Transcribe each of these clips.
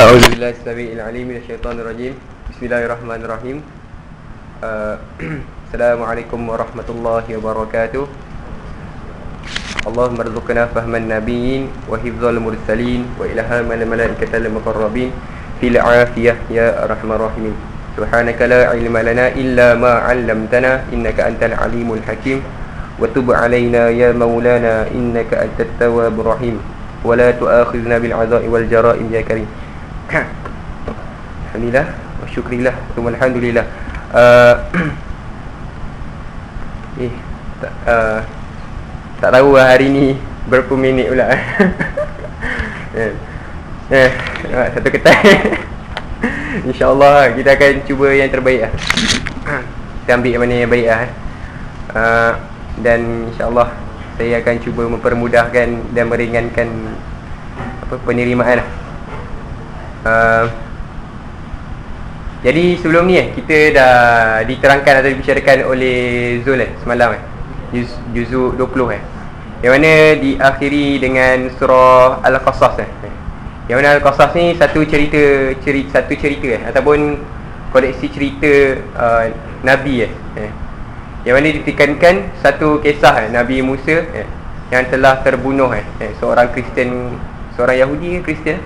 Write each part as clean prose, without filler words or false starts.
A'udzubillahi as-sami'il 'alim minasyaitonir rajim. Bismillahirrahmanirrahim. Assalamualaikum warahmatullahi wabarakatuh. Allahumma rzuqna fahman nabiyyin wa hifdzal mursalin wa ilhamal malaikatil muqarrabin fil 'afiyah ya arhamar rahimin. Subhanaka la ilma lana illa ma 'allamtana innaka antal alimul hakim wa tub 'alaina ya maulana innaka antat tawwabur rahim. Wa la tu'akhidhna bil 'adha'i wal jara'im ya karim. Alhamdulillah wa syukrillah wa alhamdulillah. Tak tahu hari ni berapa minit pula. Satu ketai. InsyaAllah kita akan cuba yang terbaik lah. Kita ambil yang mana yang baik lah. Dan insyaAllah saya akan cuba mempermudahkan dan meringankan penerimaan lah. Jadi sebelum ni kita dah diterangkan atau dibicarakan oleh Zul semalam juzuk 20 yang mana diakhiri dengan surah Al-Qasas yang mana Al-Qasas ni satu cerita ataupun koleksi cerita Nabi yang mana ditekankan satu kisah Nabi Musa yang telah terbunuh seorang Kristian, seorang Yahudi Kristian,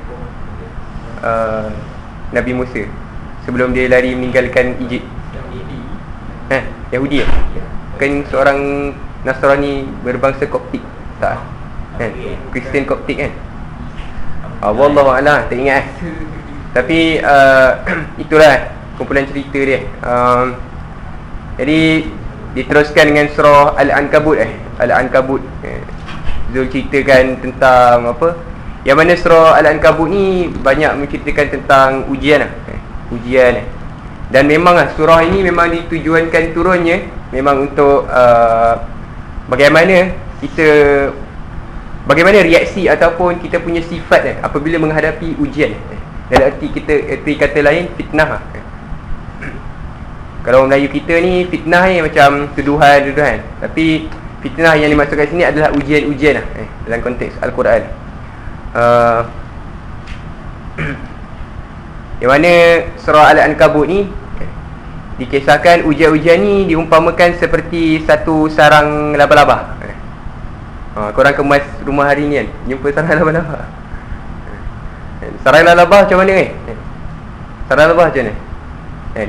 Nabi Musa sebelum dia lari meninggalkan Egypt. Yahudi kan, seorang Nasrani berbangsa Koptik tak kan, Kristian Koptik kan. Wallahu a'lam, tak ingat tapi itulah kumpulan cerita dia. Jadi diteruskan dengan surah Al-Ankabut Al-Ankabut. Zul ceritakan tentang apa, yang mana surah Al-Ankabut ni banyak menceritakan tentang ujian ujian dan memang surah ini memang ditujuankan turunnya memang untuk bagaimana reaksi ataupun kita punya sifat apabila menghadapi ujian. Dalam erti kata lain fitnah. Kalau Melayu kita ni fitnah ni macam tuduhan, tapi fitnah yang dimaksudkan sini adalah ujian-ujian dalam konteks Al-Quran. Yang mana surah Al-Ankabut ni dikisahkan ujian-ujian ni diumpamakan seperti satu sarang laba-laba. Korang kemas rumah hari ni kan, jumpa sarang laba-laba. Sarang laba-laba macam mana sarang laba macam mana?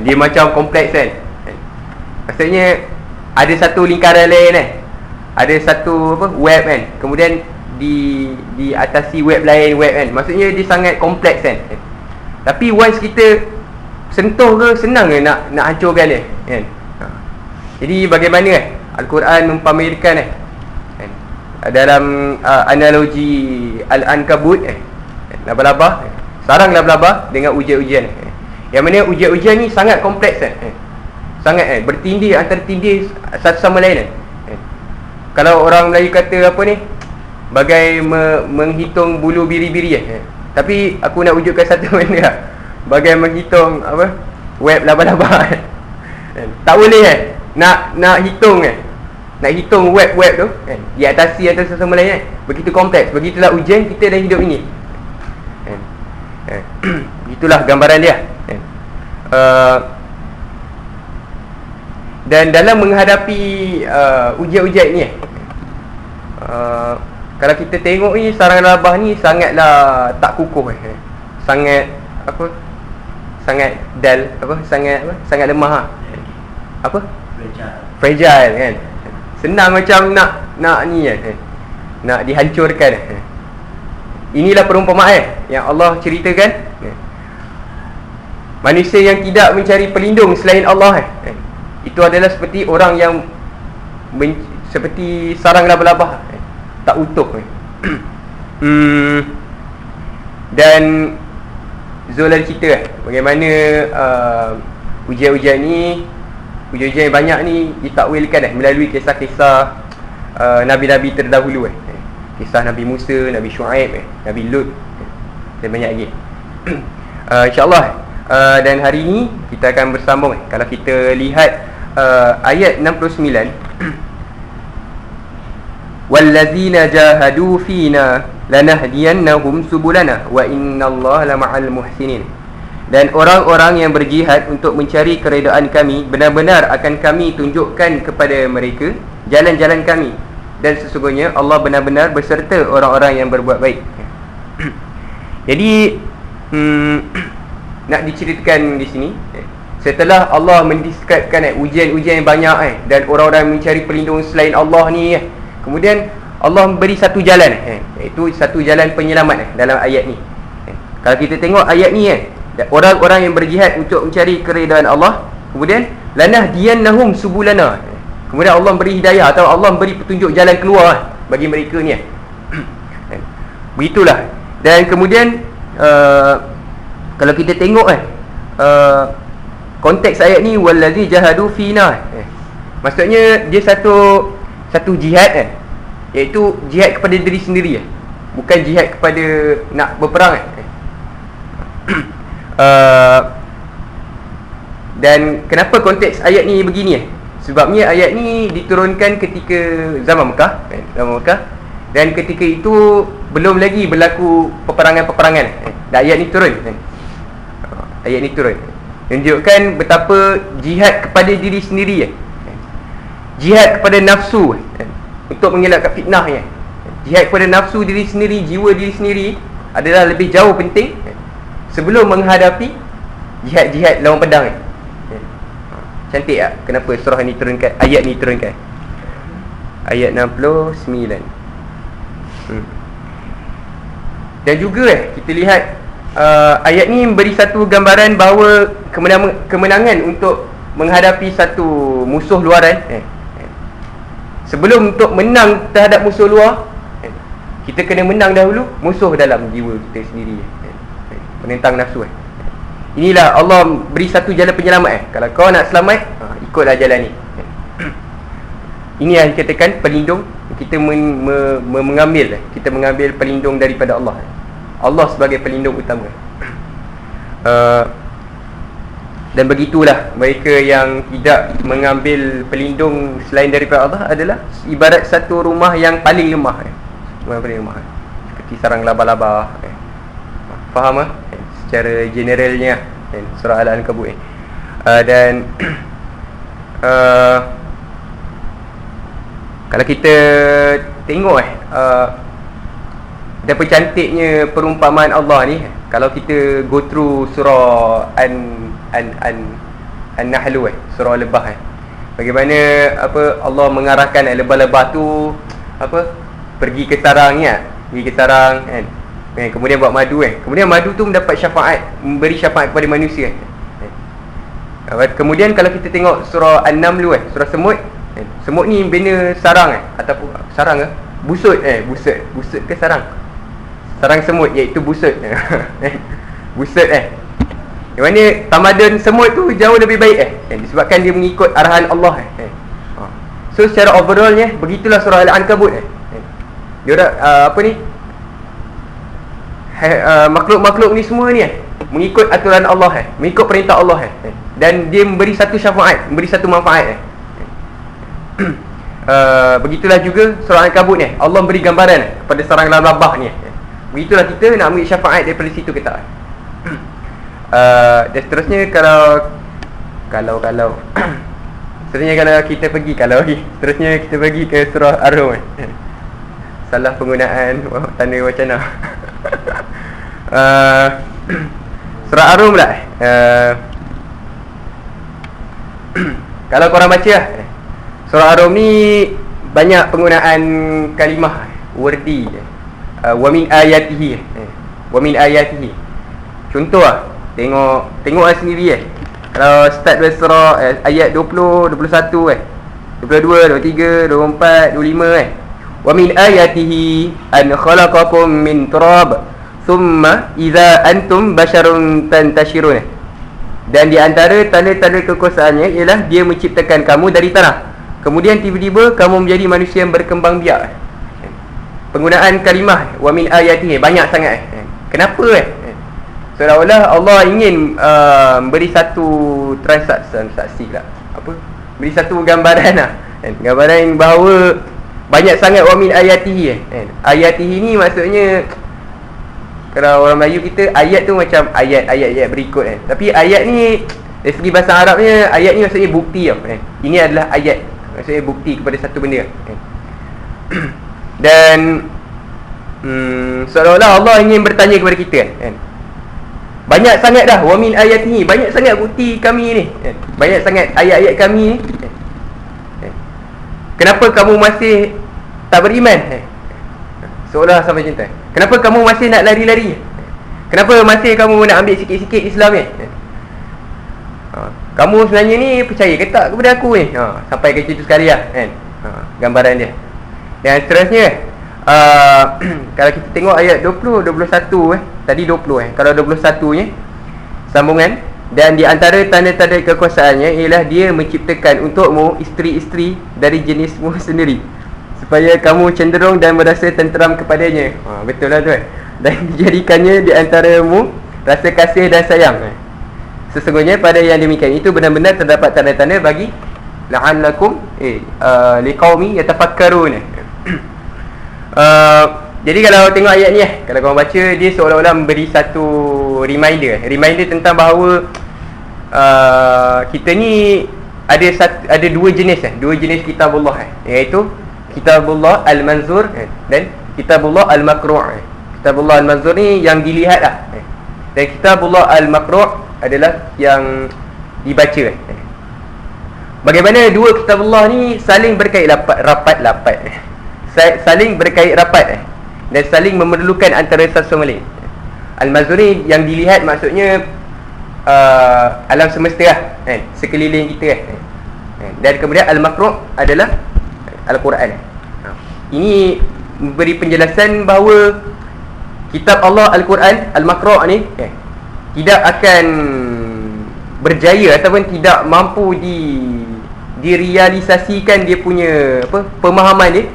Dia macam kompleks kan. Maksudnya ada satu lingkaran lain ada satu web kan, kemudian di atasi web lain kan. Maksudnya dia sangat kompleks kan. Tapi once kita sentuh ke, senang ke nak hancurkan dia kan. Jadi bagaimana Al-Quran mempamerkan dalam analogi Al-Ankabut laba-laba, sarang laba-laba dengan ujian-ujian yang mana ujian-ujian ni sangat kompleks sangat bertindih antara tindih satu sama lain Kalau orang Melayu kata apa ni, bagai menghitung bulu biri-biri tapi aku nak wujudkan satu benda bagai menghitung web laba-laba tak boleh nak hitung nak hitung web tu di atasi antara satu sama lain begitu kompleks. Begitulah ujian kita dalam hidup ini begitulah gambaran dia dan dalam menghadapi ujian-ujian ni kalau kita tengok ni, sarang laba ni sangatlah tak kukuh sangat sangat dull sangat lemah fragile kan. Senang macam nak ni nak dihancurkan. Inilah perumpamaan yang Allah ceritakan. Manusia yang tidak mencari pelindung selain Allah itu adalah seperti orang yang seperti sarang laba-laba tak utuh dan Zul cerita bagaimana ujian-ujian yang banyak ni ditakwilkan melalui kisah-kisah Nabi-Nabi terdahulu kisah Nabi Musa, Nabi Shu'aib, Nabi Lut dan banyak lagi. InsyaAllah dan hari ni kita akan bersambung. Kalau kita lihat ayat 69, wallazina jahadu fina lanahdiyannahum subulana wa innallaha lama'al muhsinin. Dan orang-orang yang berjihad untuk mencari keredaan kami, benar-benar akan kami tunjukkan kepada mereka jalan-jalan kami, dan sesungguhnya Allah benar-benar berserta orang-orang yang berbuat baik. Jadi nak diceritakan di sini, setelah Allah mendeskripsikan ujian-ujian yang banyak dan orang-orang mencari perlindungan selain Allah ni, kemudian Allah beri satu jalan, iaitu satu jalan penyelamat dalam ayat ni. Kalau kita tengok ayat ni, orang-orang yang berjihad untuk mencari keredaan Allah, kemudian lanahdiyannahum subulana, kemudian Allah beri hidayah atau Allah beri petunjuk jalan keluar bagi mereka ni. Begitulah. Dan kemudian kalau kita tengok konteks ayat ni, wallazi jahadu fina, maksudnya dia satu jihad iaitu jihad kepada diri sendiri, bukan jihad kepada nak berperang. Dan kenapa konteks ayat ni begini? Sebabnya ayat ni diturunkan ketika zaman Mekah, dan ketika itu belum lagi berlaku peperangan-peperangan. Dan ayat ni turun, ayat ni turun menunjukkan betapa jihad kepada diri sendiri, jihad kepada nafsu untuk mengelakkan fitnah, jihad kepada nafsu diri sendiri, jiwa diri sendiri adalah lebih jauh penting sebelum menghadapi jihad-jihad lawan pedang. Cantik tak? Kenapa surah ni turunkan, ayat ni turunkan? Ayat 69. Dan juga kita lihat ayat ni memberi satu gambaran bahawa kemenangan untuk menghadapi satu musuh luaran, sebelum untuk menang terhadap musuh luar, kita kena menang dahulu musuh dalam jiwa kita sendiri, menentang nafsu. Inilah Allah beri satu jalan penyelamat. Kalau kau nak selamat, ikutlah jalan ni. Ini yang dikatakan pelindung. Kita mengambil, kita mengambil pelindung daripada Allah. Allah sebagai pelindung utama. Dan begitulah mereka yang tidak mengambil pelindung selain daripada Allah adalah ibarat satu rumah yang paling lemah, rumah paling lemah, seperti sarang laba-laba. Faham tak? Secara generalnya surah Al-Ankabut. Dan kalau kita tengok betapa cantiknya perumpamaan Allah ni, kalau kita go through surah An-Nahl, surah Lebah, bagaimana Allah mengarahkan lebah-lebah tu pergi ke sarangnya, pergi ke sarang kan. Kemudian buat madu kemudian madu tu mendapat syafaat, memberi syafaat kepada manusia. Kemudian kalau kita tengok surah An-Naml, surah semut, semut ni bina sarang ataupun sarang busut busut ke sarang semut, iaitu busut. Busut yang mana tamadun semut tu jauh lebih baik disebabkan dia mengikut arahan Allah. So secara overallnya begitulah surah Al-Ankabut. Dia makhluk-makhluk ni semua ni mengikut aturan Allah, mengikut perintah Allah, dan dia memberi satu syafaat, memberi satu manfaat. Begitulah juga surah Al-Ankabut ni, Allah beri gambaran kepada sarang laba-laba ni. Begitulah kita nak ambil syafaat daripada situ kita. Dan seterusnya kalau seterusnya kalau kita pergi seterusnya kita pergi ke surah Ar-Rum. Salah penggunaan tanda wacana. Surah Ar-Rum pula. Kalau korang baca surah Ar-Rum ni banyak penggunaan kalimah wardi. Wa min ayatihi. Wa min ayatihi. Contoh tengok sendiri Kalau start dari surah ayat 20, 21 22, 23, 24, 25 wa min ayatihi an khalaqakum min turab thumma idza antum basharun tantashirun. Dan di antara tanda-tanda kekuasaannya ialah dia menciptakan kamu dari tanah, kemudian tiba-tiba kamu menjadi manusia yang berkembang biak. Penggunaan kalimah wa min ayatihi banyak sangat. Kenapa seolah-olah Allah ingin beri satu transaksi beri satu gambaran gambaran bahawa banyak sangat wa min ayatihi kan. Ayatihi ni maksudnya kalau orang Melayu kita ayat tu macam ayat berikut kan. Tapi ayat ni dari segi bahasa Arabnya ayat ni maksudnya bukti kan. Ini adalah ayat, maksudnya bukti kepada satu benda kan. Dan seolah-olah Allah ingin bertanya kepada kita kan. Banyak sangat dah wa min ayatihi, banyak sangat bukti kami ni kan. Banyak sangat ayat-ayat kami ni kan. Kenapa kamu masih tak beriman? Seolah sama macam tu. Kenapa kamu masih nak lari-lari? Kenapa masih kamu nak ambil sikit-sikit Islam ni? Kamu sebenarnya ni percaya ke tak kepada aku ni? Sampai ke situ sekali lah kan. Gambaran dia. Dan seterusnya kalau kita tengok ayat 20, 21 tadi 20 kalau 21 nya sambungan, dan di antara tanda-tanda kekuasaannya ialah dia menciptakan untukmu isteri-isteri dari jenismu sendiri supaya kamu cenderung dan merasa tenteram kepadanya. Betul lah tu Dan dijadikannya di antaramu rasa kasih dan sayang. Sesungguhnya pada yang demikian itu benar-benar terdapat tanda-tanda bagi la'allakum liqaumi yatafakkarun. Jadi kalau tengok ayat ni kalau korang baca, dia seolah-olah memberi satu reminder tentang bahawa kita ni ada dua jenis kitabullah iaitu kitabullah al-manzur dan kitabullah al-makru'. Kitabullah al-manzur ni yang dilihat lah, dan kitabullah al-makru' adalah yang dibaca. Bagaimana dua kitabullah ni saling berkait rapat saling berkait rapat dan saling memerlukan antara satu sama lain. Al-manzur ni yang dilihat maksudnya alam semesta lah kan, sekeliling kita kan. Dan kemudian al-makru' adalah Al-Quran. Ini memberi penjelasan bahawa kitab Allah Al-Quran Al-Makru' ni tidak akan berjaya ataupun tidak mampu direalisasikan dia punya pemahaman dia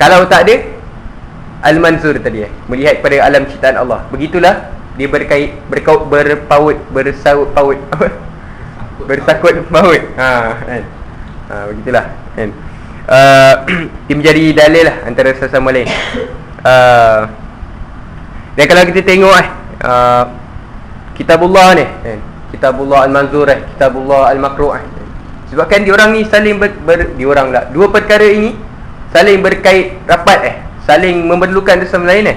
kalau tak ada Al-Manzur tadi melihat pada alam ciptaan Allah. Begitulah dia bersakut maut kan. Begitulah kan. Dia menjadi dalil lah antara sesama lain. Dan kalau kita tengok kitabullah ni kitabullah al-manzur kitabullah al-makru' sebabkan diorang ni saling dua perkara ini saling berkait rapat saling memerlukan satu sama lain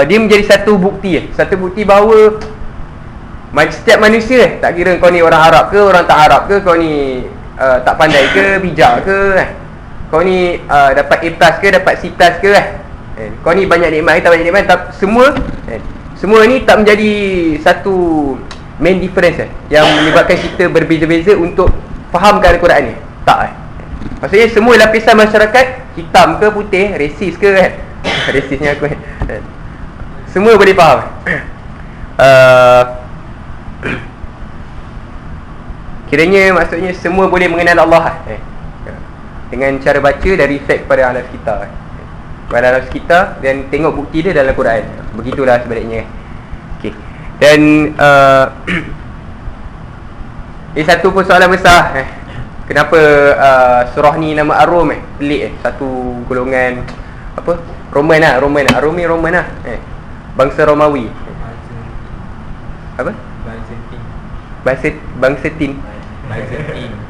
dia menjadi satu bukti bahawa setiap manusia tak kira kau ni orang Arab ke orang tak Arab ke, kau ni tak pandai ke bijak ke kau ni dapat A+ ke dapat C+ ke kau ni banyak nikmat ke tak banyak nikmat, semua ni tak menjadi satu main difference yang menyebabkan kita berbeza-beza untuk fahamkan Al-Quran ni. Tak maksudnya semua lapisan masyarakat, hitam ke putih, resis ke resisnya aku semua boleh faham. Kiranya maksudnya semua boleh mengenal Allah dengan cara baca dan reflect pada alam sekitar dan tengok bukti dia dalam Quran. Begitulah sebaliknya. Okey. Dan ini satu persoalan besar kenapa surah ni nama Ar-Rum pelik satu golongan Roman lah bangsa Romawi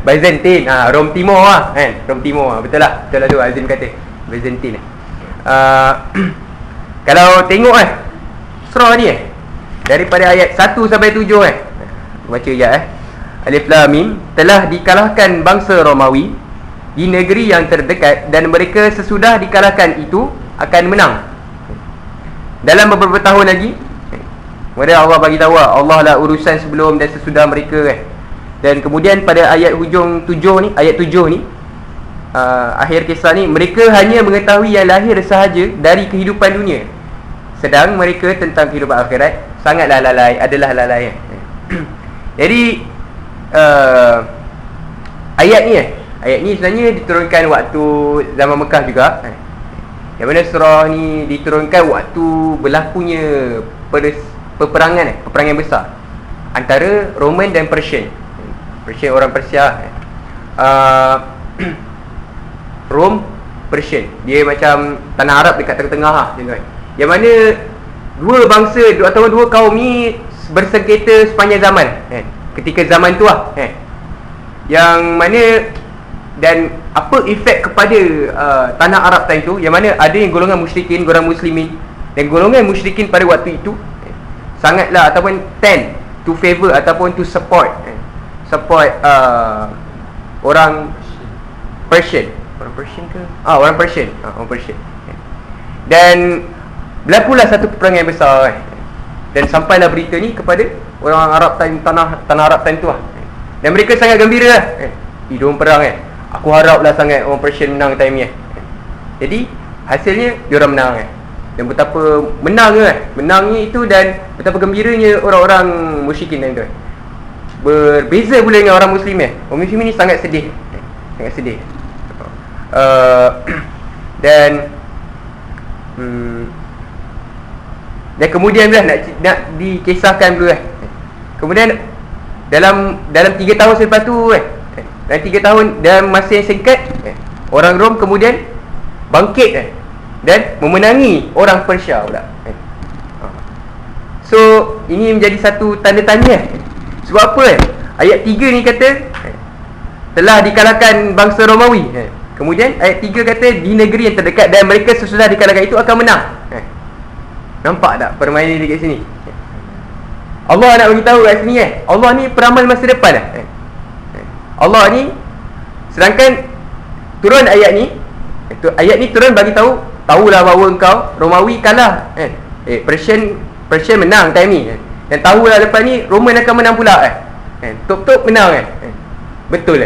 Byzantine Rom Timur lah kan. Rom Timur betul lah tu Azim kata Byzantine. Kalau tengok surah ni daripada ayat 1 sampai 7 baca ayat Alif Lam Mim, telah dikalahkan bangsa Romawi di negeri yang terdekat dan mereka sesudah dikalahkan itu akan menang dalam beberapa tahun lagi. Kemudian Allah bagi tahu Allah lah urusan sebelum dan sesudah mereka Dan kemudian pada ayat hujung 7 ni, ayat 7 ni akhir kisah ni, mereka hanya mengetahui yang lahir sahaja dari kehidupan dunia, sedang mereka tentang kehidupan akhirat sangatlah lalai, adalah lalai. Jadi ayat ni sebenarnya diturunkan waktu zaman Mekah juga. Yang mana surah ni diturunkan waktu berlakunya peperangan besar antara Roman dan Persian orang Persia. Rom Persian. Dia macam tanah Arab dekat tengah-tengah lah, tuan-tuan. Yang mana dua bangsa ataupun dua kaum ni bersengketa sepanjang zaman, ketika zaman tu lah, yang mana dan apa efek kepada tanah Arab time tu, yang mana ada yang golongan musyrikin, golongan muslimin, dan golongan musyrikin pada waktu itu sangatlah ataupun tend to favor ataupun to support orang Persian. Orang Persian ke? Orang Persian. Orang Persian. Dan berlakulah satu peperangan besar, dan sampailah berita ni kepada orang Arab time, tanah Arab time tu lah. Dan mereka sangat gembira lah. Diorang perang aku haraplah sangat orang Persian menang time ni. Jadi hasilnya diorang menang. Dan betapa menangnya itu, dan betapa gembiranya orang-orang musyrikin time tu. Berbeza pula dengan orang Muslim. Orang Muslim ni sangat sedih. Sangat sedih. Dan kemudian nak dikisahkan dulu kemudian dalam 3 tahun selepas tu dalam 3 tahun dalam masa yang singkat, orang Rom kemudian bangkit dan memenangi orang Persia pula. So ini menjadi satu tanda tanya. Sebab apa? Ayat 3 ni kata telah dikalahkan bangsa Romawi. Kemudian ayat 3 kata di negeri yang terdekat, dan mereka sesudah dikalahkan itu akan menang. Nampak tak permainan dekat sini? Allah nak beritahu kat sini Allah ni peramal masa depan Allah ni, sedangkan turun ayat ni turun bagi tahulah bahawa engkau Romawi kalah Persian menang time ni, dan tahulah lepas ni Roman akan menang pula top menang betul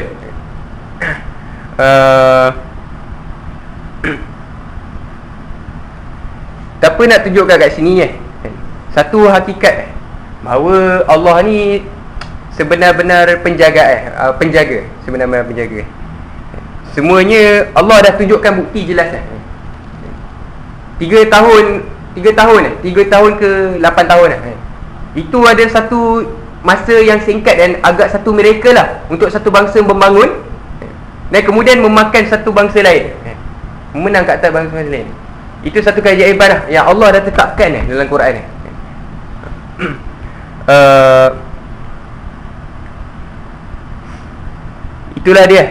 Apa nak tunjukkan kat sini satu hakikat bahawa Allah ni sebenar-benar penjaga sebenar-benar penjaga. Semuanya Allah dah tunjukkan bukti jelas 3 tahun ke 8 tahun itu ada satu masa yang singkat dan agak satu miracle lah untuk satu bangsa membangun dan kemudian memakan satu bangsa lain, menang kat atas bangsa lain. Itu satu keajaiban lah yang Allah dah tetapkan dalam Quran itulah dia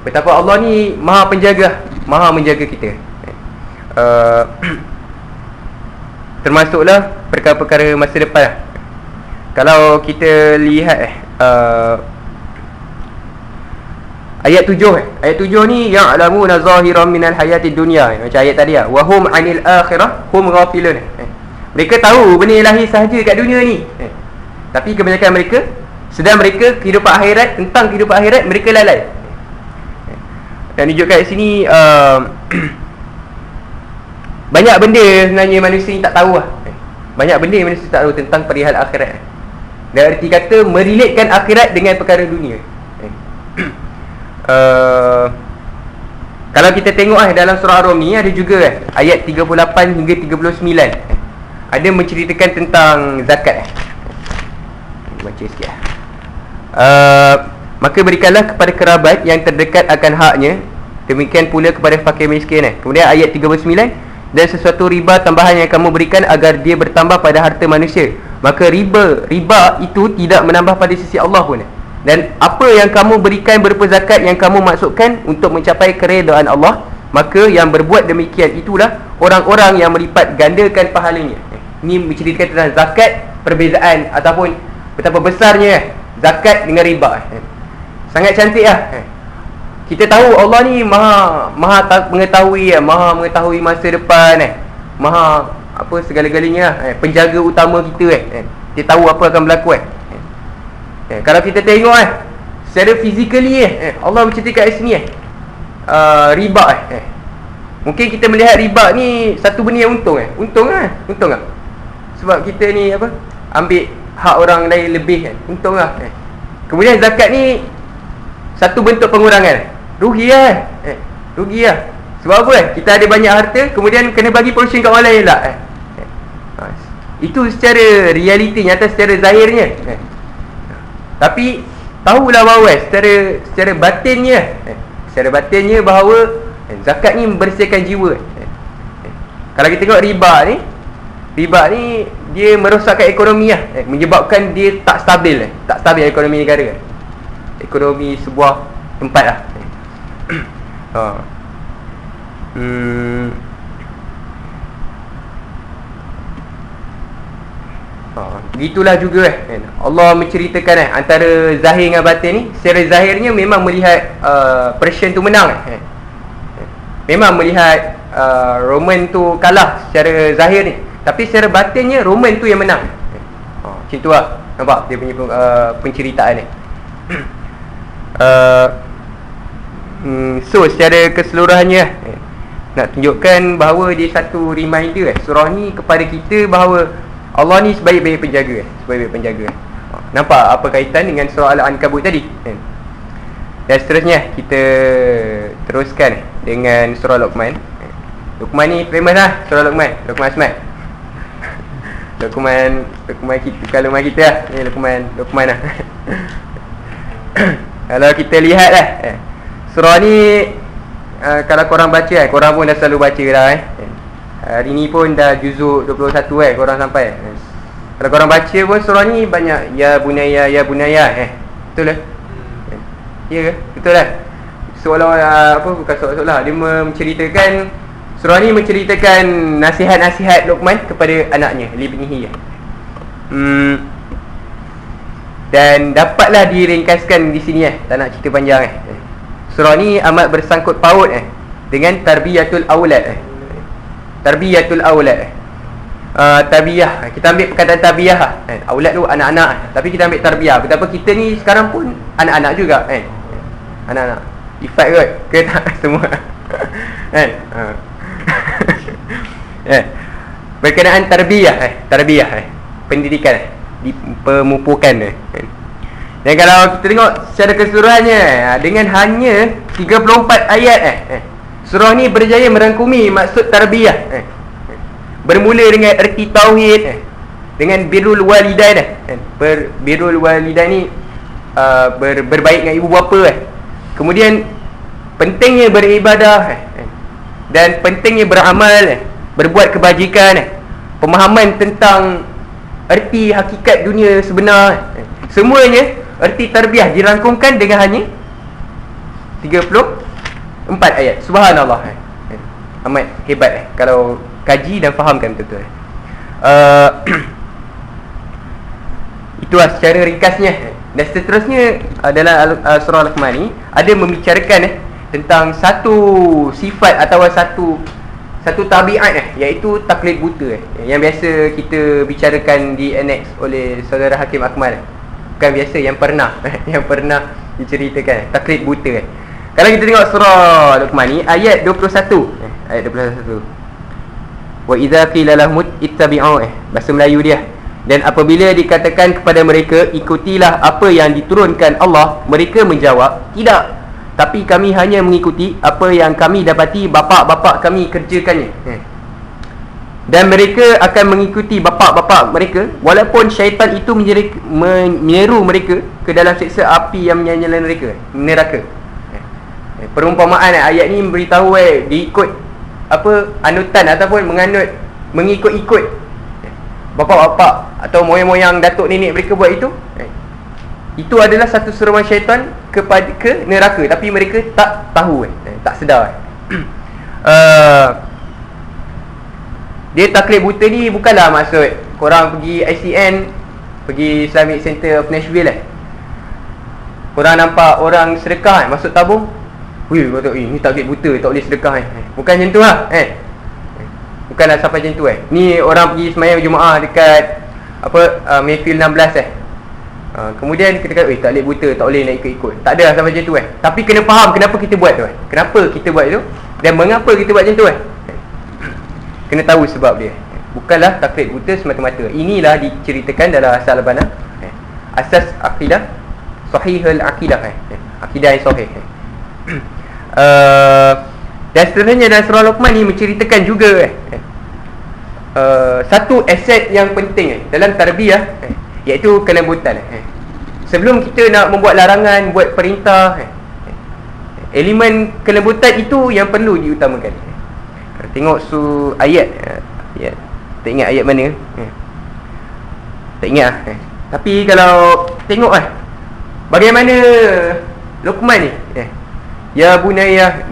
betapa Allah ni maha penjaga, maha menjaga kita. Termasuklah perkara-perkara masa depan lah. Kalau kita lihat ayat 7 ayat 7 ni ya'lamuna zahiran minal hayatid dunya, macam ayat tadi wa hum 'anil akhirah hum ghafilun. Mereka tahu benda yang lahir sahaja kat dunia ni, tapi kebanyakan mereka sedang mereka kehidupan akhirat, tentang kehidupan akhirat mereka lalai. Dan tunjukkan kat sini banyak benda sebenarnya manusia ni tak tahu lah. Banyak benda yang manusia tak tahu tentang perihal akhirat. Dan erti kata merelatekan akhirat dengan perkara dunia. Kalau kita tengok dalam surah Ar-Rum ni ada juga ayat 38 hingga 39 ada menceritakan tentang zakat. Baca sikit maka berikanlah kepada kerabat yang terdekat akan haknya, demikian pula kepada fakir miskin. Kemudian ayat 39, dan sesuatu riba tambahan yang kamu berikan agar dia bertambah pada harta manusia, maka riba itu tidak menambah pada sisi Allah pun. Dan apa yang kamu berikan berupa zakat yang kamu masukkan untuk mencapai keredaan Allah, maka yang berbuat demikian itulah orang-orang yang melipat gandakan pahalanya. Ini menceritakan tentang zakat, perbezaan ataupun betapa besarnya zakat dengan riba. Sangat cantik lah. Kita tahu Allah ni maha mengetahui masa depan, maha apa segala-galanya, penjaga utama kita. Dia tahu apa akan berlaku. Kalau kita tengok secara fizikali Allah menceritakan kat sini riba. Mungkin kita melihat riba ni satu benda yang untung untung tak? Sebab kita ni ambil hak orang lain lebih untung lah. Kemudian zakat ni satu bentuk pengurangan, rugi lah. Sebab apa? Kita ada banyak harta, kemudian kena bagi portion kat orang lain lah. Itu secara realitinya atau secara zahirnya. Tapi tahulah bahawa secara batinnya bahawa Zakat ni membersihkan jiwa. Kalau kita tengok riba ni dia merosakkan ekonomi lah, menyebabkan dia tak stabil ekonomi negara, ekonomi sebuah tempat lah. Begitulah juga Allah menceritakan antara zahir dengan batin ni. Secara zahirnya memang melihat Persian tu menang, memang melihat Roman tu kalah secara zahir ni, tapi secara batinnya Roman tu yang menang. Macam tu lah, nampak dia punya penceritaan ni. So secara keseluruhannya nak tunjukkan bahawa dia satu reminder surah ni kepada kita bahawa Allah ni sebaik-baik penjaga, Nampak apa kaitan dengan surah Al-Ankabut tadi, Dan seterusnya kita teruskan dengan surah Luqman. Luqman ni famous lah, surah Luqman Smart. Luqman kita, kalau Luqman kita lah, ni Luqman lah. Kalau kita lihat lah, surah ni kalau korang baca, korang pun dah selalu baca dah, hari ni pun dah juzuk 21 korang sampai. Kalau korang baca pun surah ni banyak ya bunaya, betul lah? Ya ke? Betul lah. Seolah bukan seolah dia menceritakan, surah ni menceritakan nasihat-nasihat Luqman kepada anaknya, libnihi. Dan dapatlah diringkaskan di sini, tak nak cerita panjang. Surah ni amat bersangkut paut dengan tarbiyatul aulad. Tarbiyah, kita ambil perkataan tarbiyah aulad tu anak-anak, tapi kita ambil tarbiyah. Betapa kita ni sekarang pun anak-anak juga, anak-anak ifat kot ke tak semua, berkenaan tarbiyah, pendidikan, di pemupukan. Dan kalau kita tengok secara keseluruhannya, dengan hanya 34 ayat, surah ni berjaya merangkumi maksud tarbiyah. Bermula dengan erti tauhid, dengan birrul walidain. Birrul walidain ni berbaik dengan ibu bapa. Kemudian pentingnya beribadah, dan pentingnya beramal, berbuat kebajikan, pemahaman tentang erti hakikat dunia sebenar. Semuanya erti tarbiyah dirangkumkan dengan hanya 34 ayat. Subhanallah, amat hebat kalau kaji dan fahamkan betul-betul. Itulah secara ringkasnya. Dan seterusnya adalah surah Luqman ni ada membicarakan tentang satu sifat atau satu tabiat, iaitu taklid buta, yang biasa kita bicarakan di annex oleh saudara Hakim Akmal. Bukan biasa, yang pernah diceritakan taklid buta. Kalau kita tengok surah Luqman ni ayat 21, wa idza qila lahum ittabi'u, bahasa Melayu dia, dan apabila dikatakan kepada mereka ikutilah apa yang diturunkan Allah, mereka menjawab, tidak, tapi kami hanya mengikuti apa yang kami dapati bapa-bapa kami kerjakannya. Dan mereka akan mengikuti bapa-bapa mereka, walaupun syaitan itu menyeru mereka ke dalam siksa api yang menyala mereka, neraka. Perumpamaan ayat ni memberitahu diikut anutan ataupun mengikut-ikut bapa-bapa atau moyang-moyang datuk nenek mereka buat itu adalah satu seruan syaitan ke neraka, tapi mereka tak tahu, tak sedar. Dia taklid buta ni bukanlah maksud korang pergi ICN, pergi Islamic Center of Nashville korang nampak orang sedekah masuk tabung, ni taklid buta, tak boleh sedekah. Bukan macam tu lah, bukanlah sampai macam tu. Ni orang pergi semayang Jumaat dekat Mayfield 16 kemudian kita kata taklid buta, tak boleh nak ikut-ikut. Tak ada lah sampai macam tu. Tapi kena faham kenapa kita buat tu, kenapa kita buat tu, dan mengapa kita buat macam tu. Kena tahu sebab dia. Bukanlah taklid buta semata-mata. Inilah diceritakan dalam asas al-banah, asas akidah, sahihul akidah, akidah yang sahih. Dan seterusnya dalam surah Luqman ni menceritakan juga satu aset yang penting dalam tarbiyah, iaitu kelembutan. Sebelum kita nak membuat larangan, buat perintah, Elemen kelembutan itu yang perlu diutamakan. Kalau tengok ayat, ya, tak ingat ayat mana, tak ingat tapi kalau tengok bagaimana Luqman ni, ya bunayya,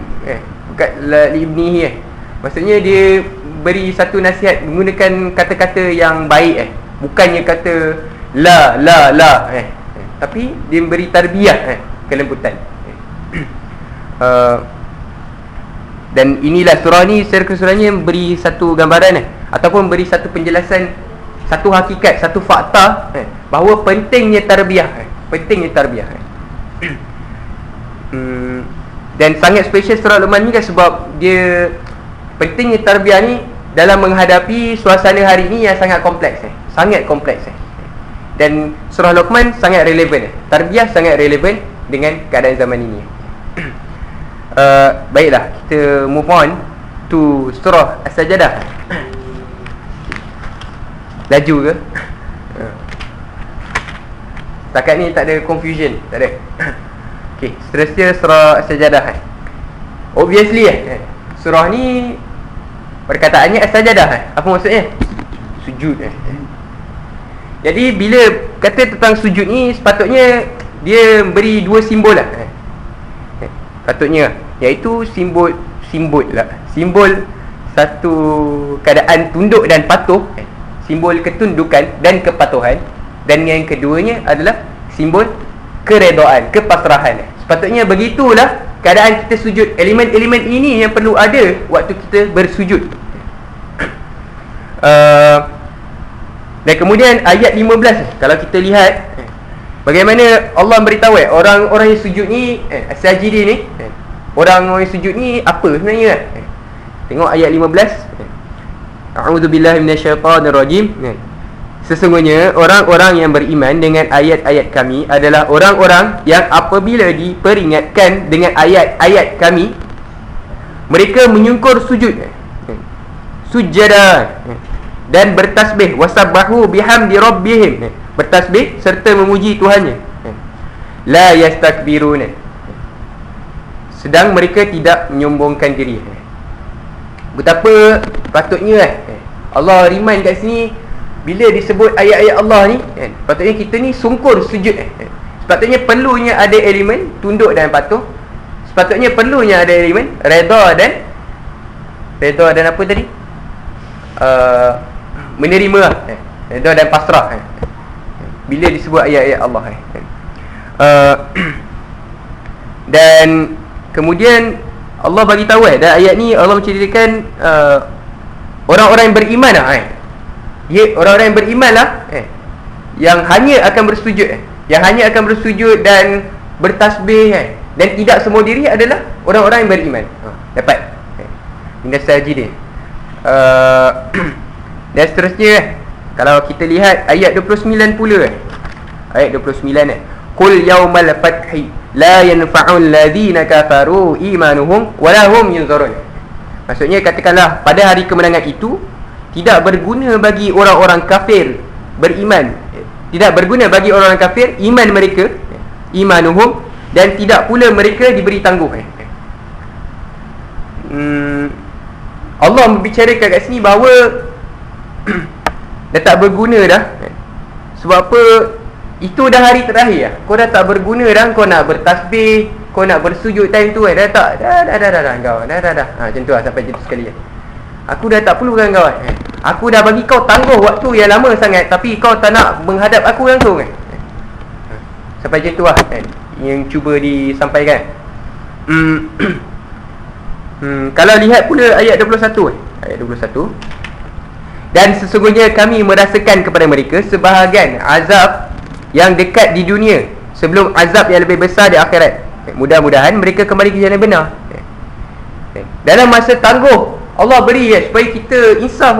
bukan li ibnihi, maksudnya dia beri satu nasihat menggunakan kata-kata yang baik, bukannya kata la, tapi dia beri tarbiyah, kelembutan. Dan inilah surah ni secara keseluruhannya beri satu gambaran ataupun beri satu penjelasan, satu hakikat, satu fakta bahawa pentingnya tarbiyah, dan sangat special surah Luqman ni kan, sebab dia pentingnya tarbiyah ni dalam menghadapi suasana hari ni yang sangat kompleks, dan surah Luqman sangat relevan, tarbiyah sangat relevan dengan keadaan zaman ini. Baiklah, kita move on to surah As-Sajdah. Laju ke? Setakat ni tak ada confusion, tak ada. Okey, seterusnya surah As-Sajdah. Obviously surah ni perkataannya As-Sajdah. Apa maksudnya? Sujud. Jadi bila kata tentang sujud ni, sepatutnya dia beri dua simbol patutnya, iaitu simbol satu keadaan tunduk dan patuh, simbol ketundukan dan kepatuhan, dan yang keduanya adalah simbol keredaan, kepasrahan. Sepatutnya begitulah keadaan kita sujud. Elemen-elemen ini yang perlu ada waktu kita bersujud. Dan kemudian ayat 15, kalau kita lihat bagaimana Allah beritahu orang-orang yang sujud ni, as-sajidin ni, orang yang sujud ni apa sebenarnya? Tengok ayat 15. A'udzubillahi minasyaitonirrajim. Sesungguhnya orang-orang yang beriman dengan ayat-ayat kami adalah orang-orang yang apabila diperingatkan dengan ayat-ayat kami, mereka menyungkur sujud, sujada, dan bertasbih, wasabbahu bihamdi rabbihim, bertasbih serta memuji Tuhannya, la yastakbiruna, sedang mereka tidak menyombongkan diri. Betapa patutnya Allah remind kat sini, bila disebut ayat-ayat Allah ni, patutnya kita ni sungkur sujud. Sepatutnya perlunya ada elemen tunduk dan patuh. Sepatutnya perlunya ada elemen redha dan apa tadi? Menerima, redha dan pasrah bila disebut ayat-ayat Allah. Dan kemudian Allah bagi tahu dalam ayat ni Allah menceritakan orang-orang yang beriman orang-orang yang beriman yang hanya akan bersujud, dan bertasbih, dan tidak semua diri adalah orang-orang yang beriman. Dapat Indah sajidin. Dan seterusnya, kalau kita lihat ayat 29 pula, ayat 29, qul yaumal fathi la yanfa'ul ladzina kafaru imanuhum wala hum yunzarun. Maksudnya, katakanlah pada hari kemenangan itu tidak berguna bagi orang-orang kafir beriman, tidak berguna bagi orang-orang kafir iman mereka, imanuhum, dan tidak pula mereka diberi tangguh. Allah membicarakan kat sini bahawa dah tak berguna dah. Sebab apa? Itu dah hari terakhir kau dah tak berguna dah. Kau nak bertasbih, kau nak bersujud time tu dah tak. Dah kau. Dah. Macam tu lah, sampai macam tu sekali. Aku dah tak perlukan kau. Aku dah bagi kau tangguh waktu yang lama sangat, tapi kau tak nak menghadap aku langsung. Sampai macam tu lah yang cuba disampaikan. Kalau lihat pula ayat 21, ayat 21, dan sesungguhnya kami merasakan kepada mereka sebahagian azab yang dekat di dunia sebelum azab yang lebih besar di akhirat. Mudah-mudahan mereka kembali ke jalan benar. Dalam masa tangguh Allah beri supaya kita insaf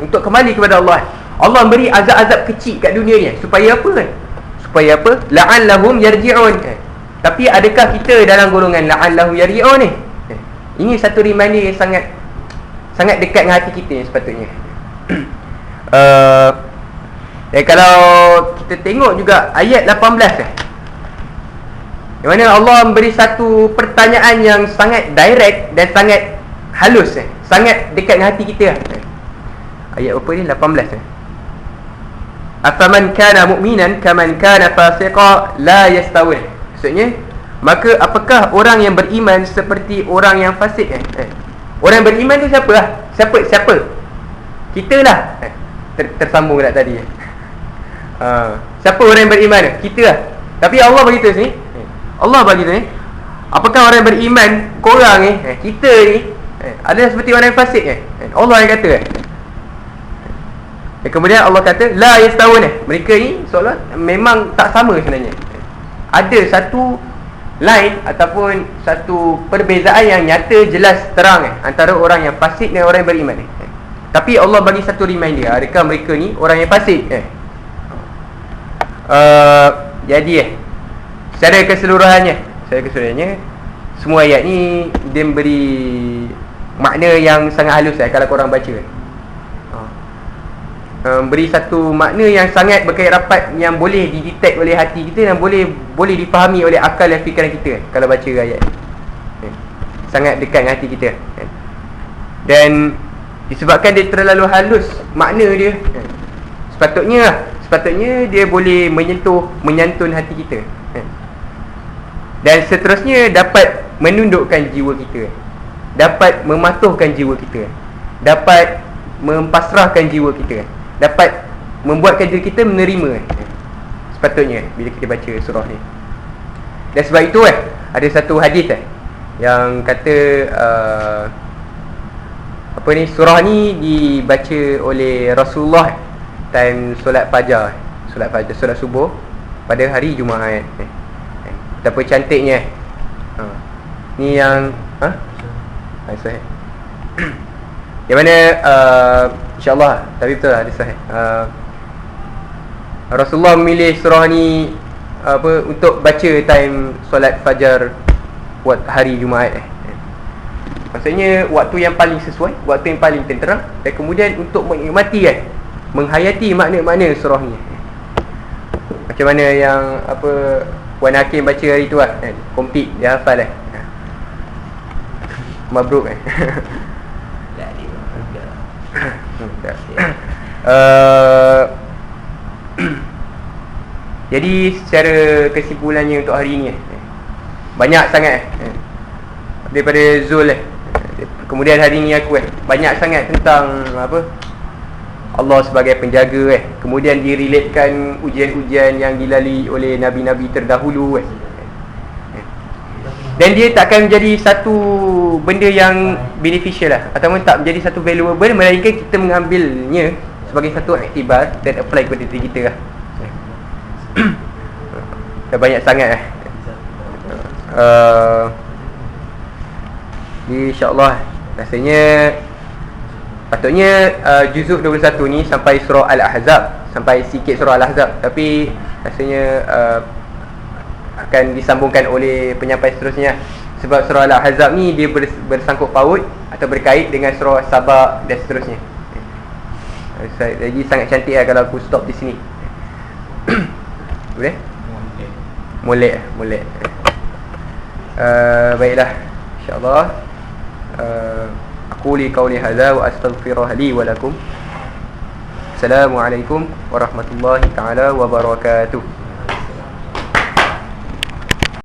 untuk kembali kepada Allah. Allah beri azab-azab kecil kat dunia ni supaya apa? Supaya apa? La'allahum yarji'un. Tapi adakah kita dalam golongan la'allahum yarji'un ni? Ini satu reminder yang sangat dekat dengan hati kita sepatutnya. Dan kalau kita tengok juga ayat 18, Di mana Allah memberi satu pertanyaan yang sangat direct dan sangat halus, sangat dekat dengan hati kita. Ayat apa ni? 18. Afaman kana mu'minan kaman kana fasiqa la yastawun. Maksudnya, maka apakah orang yang beriman seperti orang yang fasik? Orang yang beriman tu siapa lah? Siapa? Kita lah. Tersambung tak tadi? Siapa orang yang beriman? Kita lah. Tapi Allah beritahu sini, Allah beritahu ni, apakah orang yang beriman, korang ni, kita ni, adalah seperti orang yang fasik? Allah yang kata. Kemudian Allah kata la yastawun. Mereka ni seolah memang tak sama sebenarnya. Ada satu line ataupun satu perbezaan yang nyata, jelas, terang antara orang yang fasik dan orang yang beriman. Tapi Allah bagi satu reminder, adakah mereka ni orang yang fasik? Jadi secara keseluruhannya semua ayat ni dia beri makna yang sangat halus kalau korang baca. Beri satu makna yang sangat berkait rapat, yang boleh didetect oleh hati kita dan boleh difahami oleh akal dan fikiran kita kalau baca ayat. Sangat dekat dengan hati kita. Dan disebabkan dia terlalu halus makna dia, sepatutnya dia boleh menyantun hati kita. Dan seterusnya dapat menundukkan jiwa kita, dapat mematuhkan jiwa kita, dapat mempasrahkan jiwa kita, dapat membuatkan diri kita menerima. Sepatutnya bila kita baca surah ni. Dan sebab itu ada satu hadis yang kata surah ni dibaca oleh Rasulullah time solat fajar, solat subuh pada hari Jumaat. Betapa cantiknya. Ni yang sahih. Yang mana InsyaAllah, tapi betul lah, ada sahih. Rasulullah memilih surah ni untuk baca time solat fajar buat hari Jumaat. Maksudnya waktu yang paling sesuai, waktu yang paling tenteram, dan kemudian untuk menikmati menghayati makna-makna surah ni. Macam mana yang Wan Hakim baca hari tu complete, dia hafal Mabruk Jadi secara kesimpulannya untuk hari ini, banyak sangat daripada Zul kemudian hari ini aku banyak sangat tentang Allah sebagai penjaga kemudian direlatekan ujian-ujian yang dilalui oleh nabi-nabi terdahulu dan dia takkan menjadi satu benda yang beneficial ataupun tak menjadi satu valuable, melainkan kita mengambilnya sebagai satu iktibar dan apply kepada diri kita dah banyak sangat InsyaAllah rasanya patutnya juzuk 21 ni sampai surah Al-Ahzab, sampai sikit surah Al-Ahzab, tapi rasanya akan disambungkan oleh penyampai seterusnya. Sebab surah Al-Ahzab ni dia bersangkut paut atau berkait dengan surah Sabah dan seterusnya. Jadi sangat cantik kalau aku stop di sini. Boleh? Molek. Baiklah, insyaAllah aku li qawli hadza wa astaghfirullah li wa lakum. Assalamualaikum warahmatullahi taala wabarakatuh.